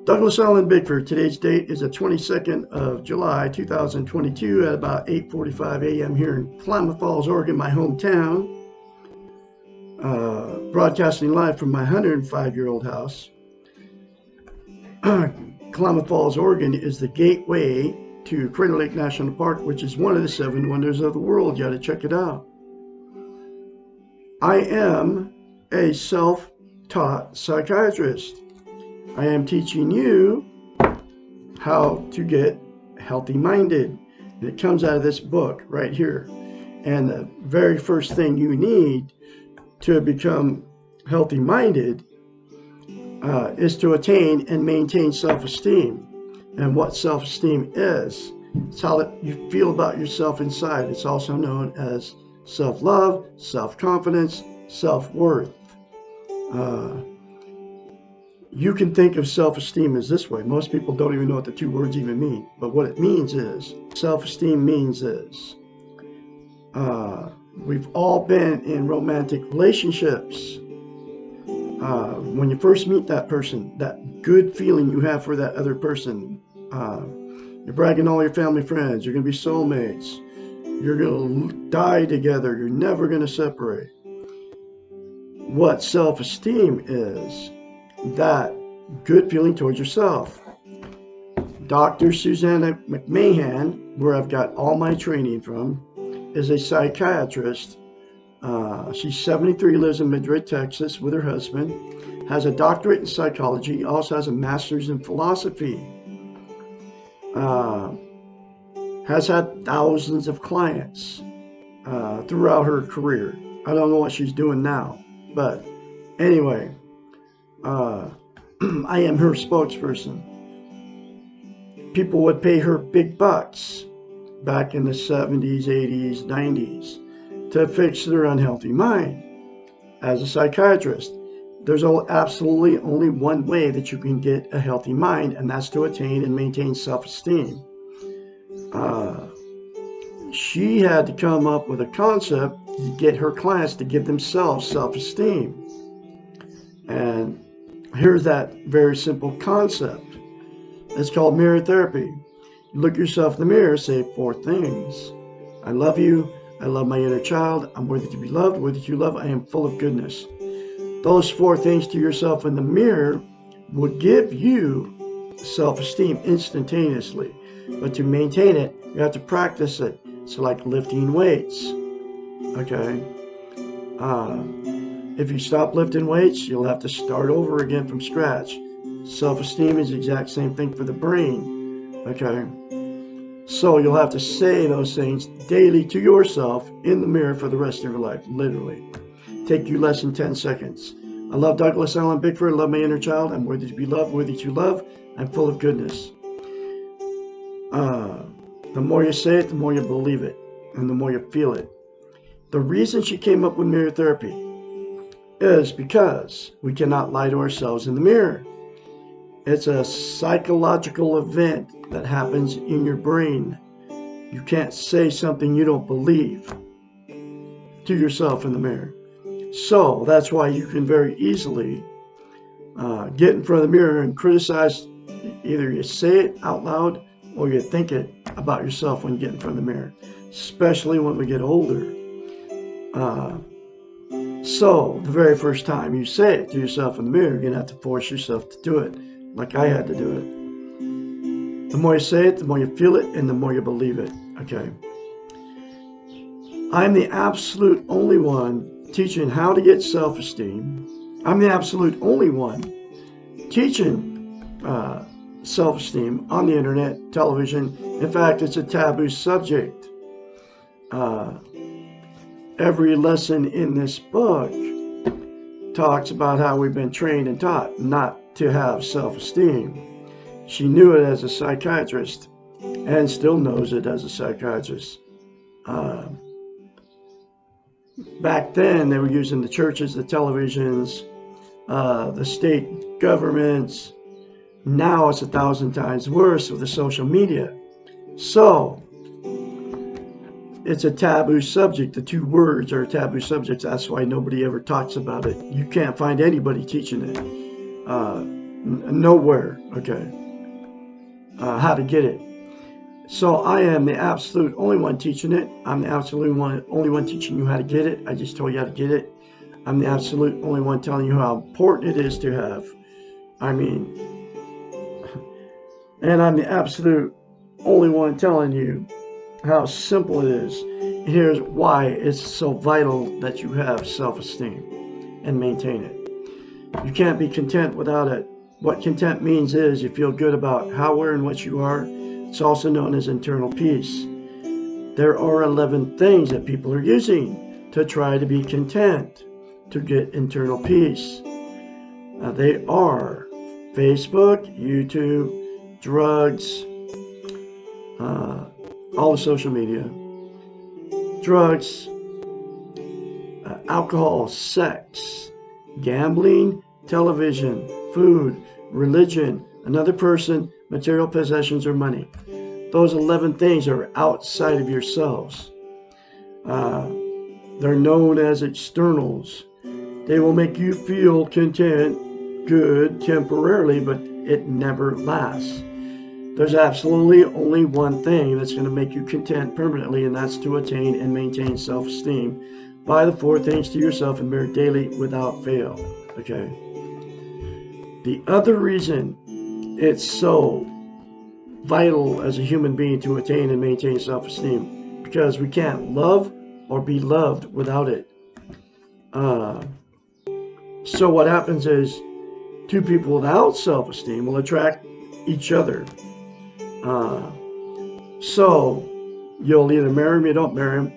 Douglas Allen Bickford. Today's date is the 22nd of July, 2022 at about 8:45 a.m. here in Klamath Falls, Oregon, my hometown. Broadcasting live from my 105-year-old house. Klamath Falls, Oregon is the gateway to Crater Lake National Park, which is one of the 7 wonders of the world. You got to check it out. I am a self-taught psychiatrist. I am teaching you how to get healthy-minded. And it comes out of this book right here. And the very first thing you need to become healthy-minded is to attain and maintain self-esteem. And what self-esteem is, it's how you feel about yourself inside. It's also known as self-love, self-confidence, self-worth. You can think of self-esteem as this way. Most people don't even know what the 2 words even mean. But what it means is, self-esteem means is, we've all been in romantic relationships. When you first meet that person, that good feeling you have for that other person, you're bragging all your family friends, you're going to be soulmates, you're going to die together, you're never going to separate. What self-esteem is, that good feeling towards yourself. Dr. Susanna McMahon, where I've got all my training from, is a psychiatrist. She's 73, lives in Madrid, Texas with her husband, has a doctorate in psychology, also has a master's in philosophy, has had thousands of clients throughout her career. I don't know what she's doing now, but anyway, I am her spokesperson. People would pay her big bucks back in the 70s, 80s, 90s to fix their unhealthy mind. As a psychiatrist, there's absolutely only one way that you can get a healthy mind, and that's to attain and maintain self-esteem. She had to come up with a concept to get her clients to give themselves self-esteem. And here's that very simple concept. It's called mirror therapy. You look yourself in the mirror, say 4 things. I love you. I love my inner child. I'm worthy to be loved. Worthy to love. I am full of goodness. Those 4 things to yourself in the mirror will give you self-esteem instantaneously. But to maintain it, you have to practice it. It's like lifting weights. Okay? If you stop lifting weights, you'll have to start over again from scratch. Self-esteem is the exact same thing for the brain. Okay? So you'll have to say those things daily to yourself in the mirror for the rest of your life, literally. Take you less than 10 seconds. I love Douglas Allen Bickford. I love my inner child. I'm worthy to be loved, worthy to love. I'm full of goodness. The more you say it, the more you believe it, and the more you feel it. The reason she came up with mirror therapy is because we cannot lie to ourselves in the mirror. It's a psychological event that happens in your brain. You can't say something you don't believe to yourself in the mirror. So that's why you can very easily get in front of the mirror and criticize. Either you say it out loud or you think it about yourself when you get in front of the mirror, especially when we get older. So the very first time you say it to yourself in the mirror, you're going to have to force yourself to do it, like I had to do it. The more you say it, the more you feel it, and the more you believe it. Okay. I'm the absolute only one teaching how to get self-esteem. I'm the absolute only one teaching self-esteem on the internet, television. In fact, it's a taboo subject. Every lesson in this book talks about how we've been trained and taught not to have self-esteem. She knew it as a psychiatrist and still knows it as a psychiatrist. Back then, they were using the churches, the televisions, the state governments. Now it's 1,000 times worse with the social media. So it's a taboo subject. The 2 words are taboo subjects. That's why nobody ever talks about it. You can't find anybody teaching it. nowhere, okay, how to get it. So I am the absolute only one teaching it. I'm the only one teaching you how to get it. I just told you how to get it. I'm the absolute only one telling you how important it is to have. I mean, and I'm the absolute only one telling you how simple it is. Here's why it's so vital that you have self-esteem and maintain it. You can't be content without it. What content means is you feel good about how, where, and what you are. It's also known as internal peace. There are 11 things that people are using to try to be content, to get internal peace. They are Facebook, YouTube, drugs, all the social media, drugs, alcohol, sex, gambling, television, food, religion, another person, material possessions, or money. Those 11 things are outside of yourselves. They're known as externals. They will make you feel content, good, temporarily, but it never lasts. There's absolutely only one thing that's going to make you content permanently, and that's to attain and maintain self-esteem by the 4 things to yourself and mirror daily without fail. Okay. The other reason it's so vital as a human being to attain and maintain self-esteem, because we can't love or be loved without it. So what happens is 2 people without self-esteem will attract each other. So you'll either marry him or you don't marry him.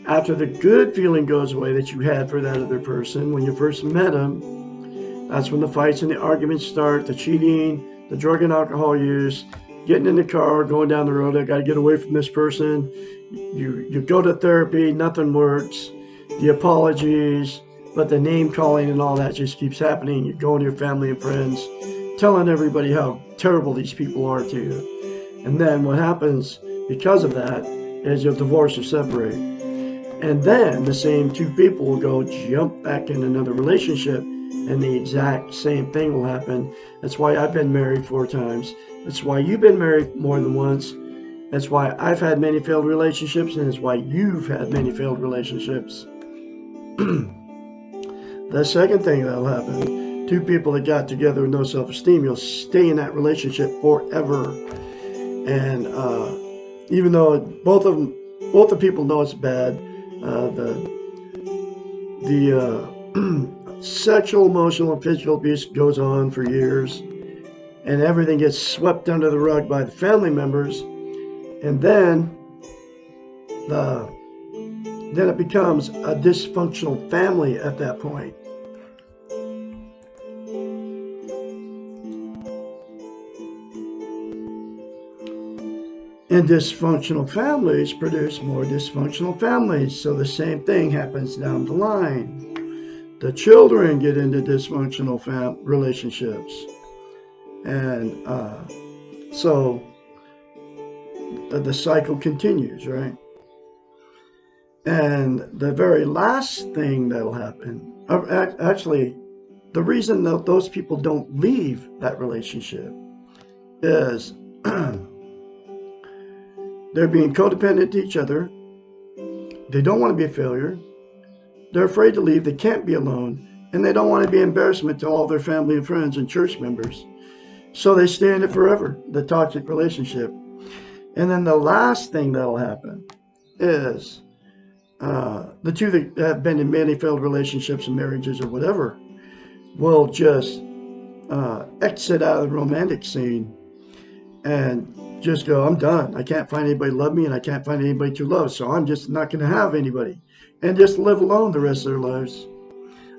After the good feeling goes away that you had for that other person when you first met him, that's when the fights and the arguments start, the cheating, the drug and alcohol use, getting in the car, going down the road. I got to get away from this person. You go to therapy, nothing works. The apologies, but the name calling and all that just keeps happening. You go to your family and friends, telling everybody how terrible these people are to you. And then what happens because of that is you'll divorce or separate. And then the same 2 people will go jump back in another relationship, and the exact same thing will happen. That's why I've been married 4 times. That's why you've been married more than once. That's why I've had many failed relationships, and it's why you've had many failed relationships. The second thing that'll happen, 2 people that got together with no self-esteem, you'll stay in that relationship forever. And even though both the people know it's bad, the sexual, emotional, and physical abuse goes on for years, and everything gets swept under the rug by the family members, and then it becomes a dysfunctional family at that point. And dysfunctional families produce more dysfunctional families. So the same thing happens down the line. The children get into dysfunctional relationships. And so the cycle continues, right? And the very last thing that'll happen, actually, the reason that those people don't leave that relationship is they're being codependent to each other. They don't want to be a failure. They're afraid to leave. They can't be alone. And they don't want to be embarrassment to all their family and friends and church members. So they stay in it forever, the toxic relationship. And then the last thing that'll happen is the 2 that have been in many failed relationships and marriages or whatever will just exit out of the romantic scene and just go, I'm done. I can't find anybody to love me, and I can't find anybody to love, so I'm just not going to have anybody. And just live alone the rest of their lives.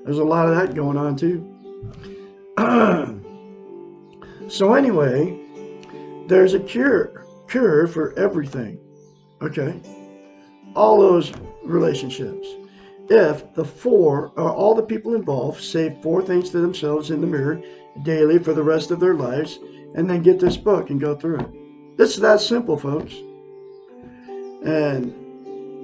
There's a lot of that going on too. So anyway, there's a cure for everything. Okay? All those relationships. If all the people involved say 4 things to themselves in the mirror daily for the rest of their lives, and then get this book and go through it. It's that simple, folks. And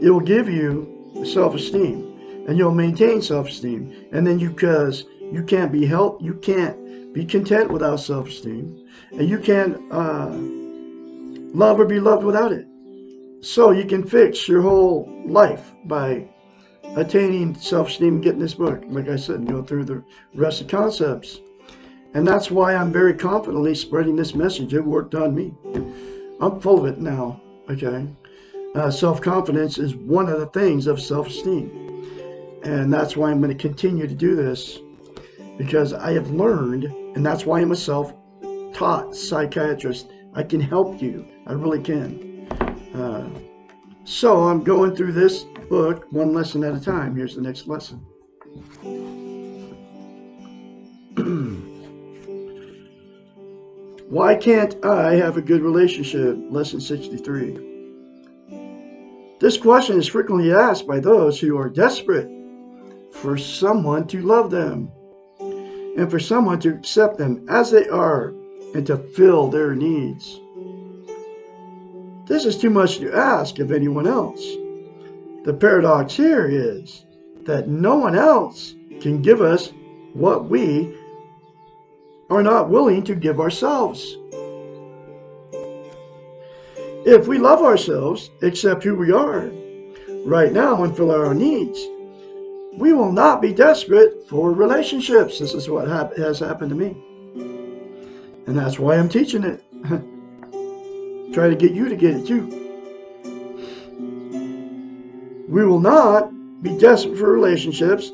it will give you self-esteem, and you'll maintain self-esteem. And then because You can't be content without self-esteem, and you can't love or be loved without it. So you can fix your whole life by attaining self-esteem and getting this book, like I said, and go through the rest of the concepts. And that's why I'm very confidently spreading this message. It worked on me. I'm full of it now, okay? Self-confidence is one of the things of self-esteem. And that's why I'm going to continue to do this, because I have learned, and that's why I'm a self-taught psychiatrist. I can help you. I really can. So I'm going through this book one lesson at a time. Here's the next lesson. Why can't I have a good relationship? Lesson 63. This question is frequently asked by those who are desperate for someone to love them and for someone to accept them as they are and to fill their needs. This is too much to ask of anyone else. The paradox here is that no one else can give us what we are not willing to give ourselves. If we love ourselves, accept who we are right now, and fill our needs, we will not be desperate for relationships. This is what has happened to me. And that's why I'm teaching it. Try to get you to get it too. We will not be desperate for relationships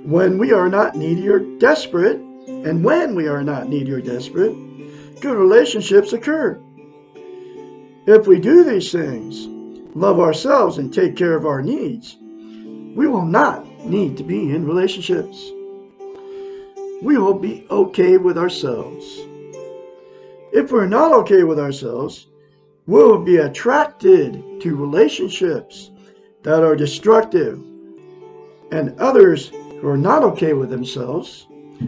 when we are not needy or desperate. And when we are not needy or desperate, good relationships occur. If we do these things, love ourselves and take care of our needs, we will not need to be in relationships. We will be okay with ourselves. If we're not okay with ourselves, we will be attracted to relationships that are destructive, and others who are not okay with themselves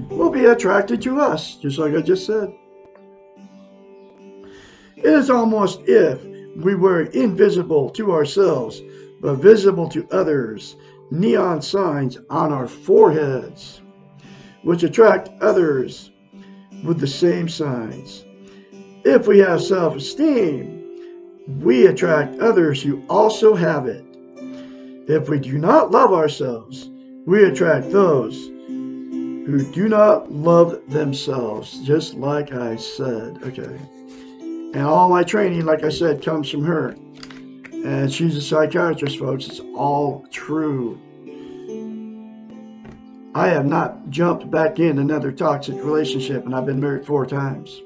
will be attracted to us, just like I just said. It is almost if we were invisible to ourselves, but visible to others, neon signs on our foreheads, which attract others with the same signs. If we have self-esteem, we attract others who also have it. If we do not love ourselves, we attract those who do not love themselves, just like I said, okay? And all my training, like I said, comes from her. And she's a psychiatrist, folks. It's all true. I have not jumped back in another toxic relationship, and I've been married 4 times.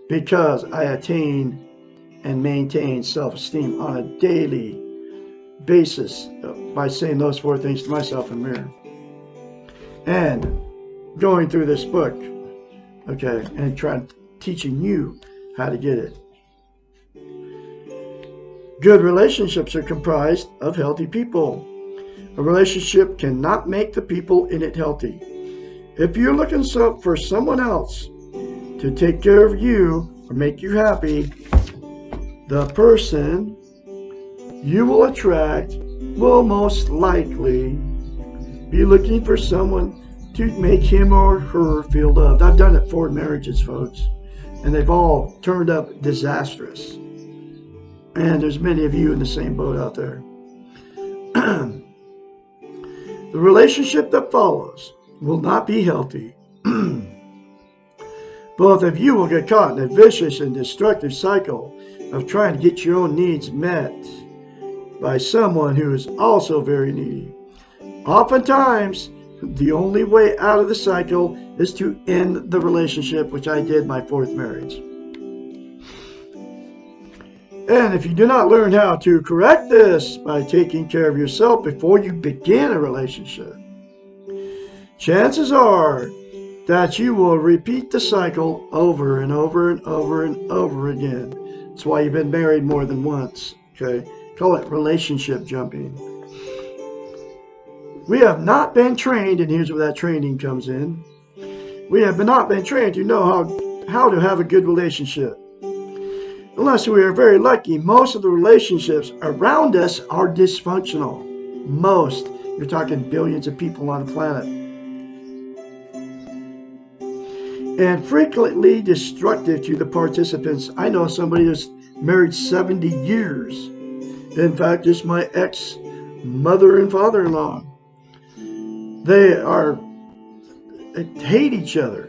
Because I attain and maintain self-esteem on a daily basis by saying those 4 things to myself in the mirror. And going through this book, okay, and teaching you how to get it. Good relationships are comprised of healthy people. A relationship cannot make the people in it healthy. If you're looking for someone else to take care of you or make you happy, the person you will attract will most likely be looking for someone to make him or her feel loved. I've done it 4 marriages, folks, and they've all turned up disastrous. And there's many of you in the same boat out there. The relationship that follows will not be healthy. Both of you will get caught in a vicious and destructive cycle of trying to get your own needs met by someone who is also very needy. Oftentimes, the only way out of the cycle is to end the relationship, which I did my 4th marriage. And if you do not learn how to correct this by taking care of yourself before you begin a relationship, chances are that you will repeat the cycle over and over and over and over again. That's why you've been married more than once, okay? Call it relationship jumping. We have not been trained, and here's where that training comes in. We have not been trained to know how to have a good relationship. Unless we are very lucky, most of the relationships around us are dysfunctional. Most. You're talking billions of people on the planet. and frequently destructive to the participants. I know somebody that's married 70 years. In fact, it's my ex-mother and father-in-law. They hate each other,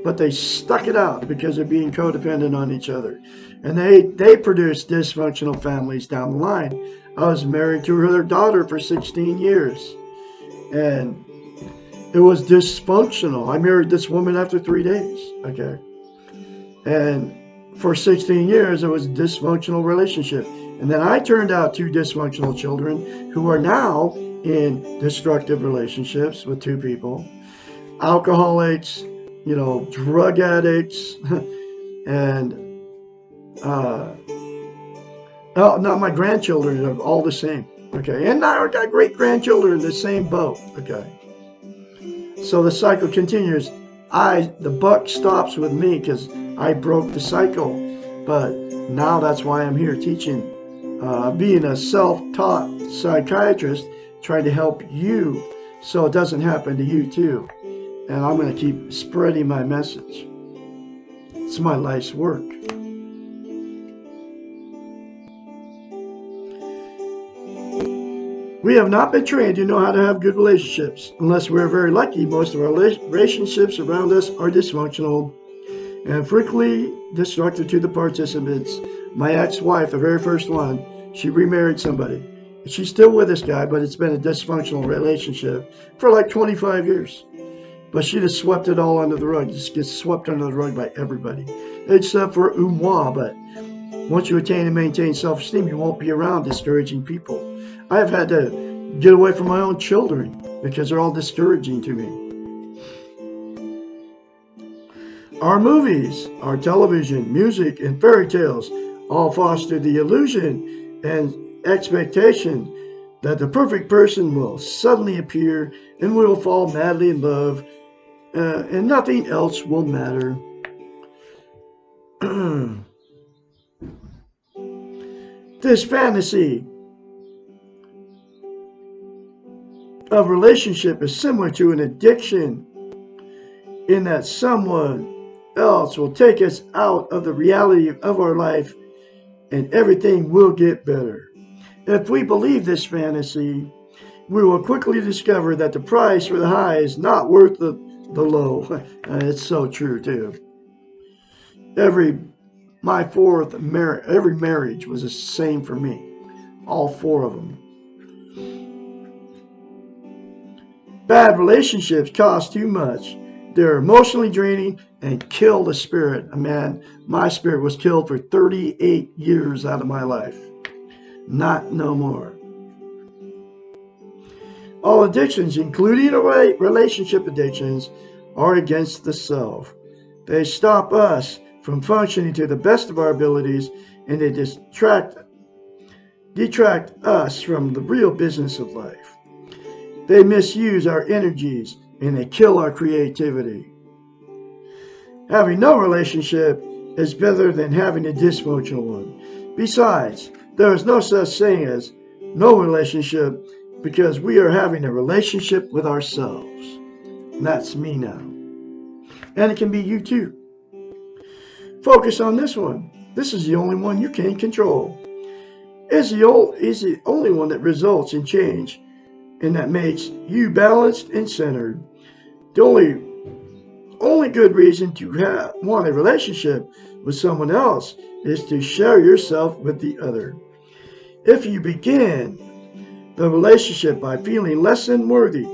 but they stuck it out because they're being codependent on each other. And they produce dysfunctional families down the line. I was married to her daughter for 16 years, and it was dysfunctional. I married this woman after 3 days, okay? And for 16 years, it was a dysfunctional relationship. And then I turned out 2 dysfunctional children who are now in destructive relationships with 2 people. Alcoholics, drug addicts, and not my grandchildren are all the same, okay? And now I got great-grandchildren in the same boat, okay? So the cycle continues. The buck stops with me because I broke the cycle. But now that's why I'm here teaching, being a self-taught psychiatrist, trying to help you so it doesn't happen to you too. And I'm going to keep spreading my message. It's my life's work. We have not been trained to know how to have good relationships. Unless we're very lucky, most of our relationships around us are dysfunctional and frequently destructive to the participants. My ex-wife, the very first one, she remarried somebody. She's still with this guy, but it's been a dysfunctional relationship for like 25 years. But she just swept it all under the rug. Just gets swept under the rug by everybody. Except for moi, but once you attain and maintain self-esteem, you won't be around discouraging people. I've had to get away from my own children because they're all discouraging to me. Our movies, our television, music, and fairy tales all foster the illusion and expectation that the perfect person will suddenly appear and we will fall madly in love and nothing else will matter. This fantasy of relationship is similar to an addiction in that someone else will take us out of the reality of our life and everything will get better. If we believe this fantasy, we will quickly discover that the price for the high is not worth the low. It's so true too. Every marriage was the same for me. All 4 of them. Bad relationships cost too much. They're emotionally draining and kill the spirit. Man, my spirit was killed for 38 years out of my life. Not no more. All addictions, including relationship addictions, are against the self. They stop us from functioning to the best of our abilities, and they detract us from the real business of life. They misuse our energies, and they kill our creativity. Having no relationship is better than having a dysfunctional one. Besides, there is no such thing as no relationship because we are having a relationship with ourselves. And that's me now. And it can be you too. Focus on this one. This is the only one you can control. It's the only one that results in change and that makes you balanced and centered. The only good reason to want a relationship with someone else is to share yourself with the other. If you begin the relationship by feeling less than worthy,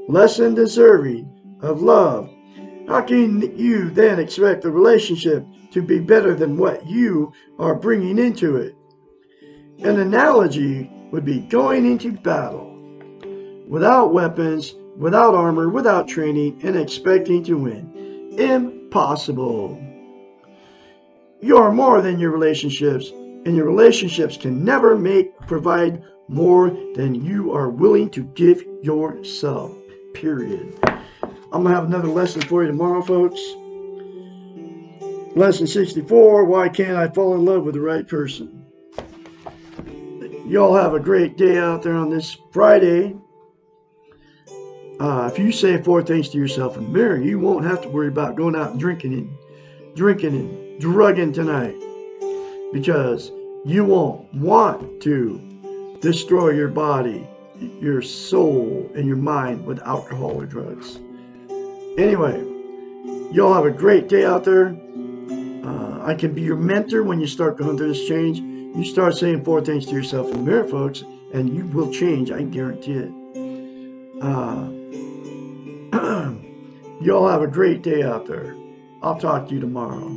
less than deserving of love, how can you then expect the relationship to be better than what you are bringing into it? An analogy would be going into battle without weapons, without armor, without training, and expecting to win. Impossible. You are more than your relationships, and your relationships can never provide more than you are willing to give yourself. Period. I'm going to have another lesson for you tomorrow, folks. Lesson 64, why can't I fall in love with the right person? Y'all have a great day out there on this Friday. If you say 4 things to yourself in the mirror, you won't have to worry about going out and drinking and drugging tonight, because you won't want to destroy your body, your soul, and your mind with alcohol or drugs. Anyway, y'all have a great day out there. I can be your mentor when you start going through this change. You start saying 4 things to yourself in the mirror, folks, and you will change. I guarantee it. Y'all have a great day out there. I'll talk to you tomorrow.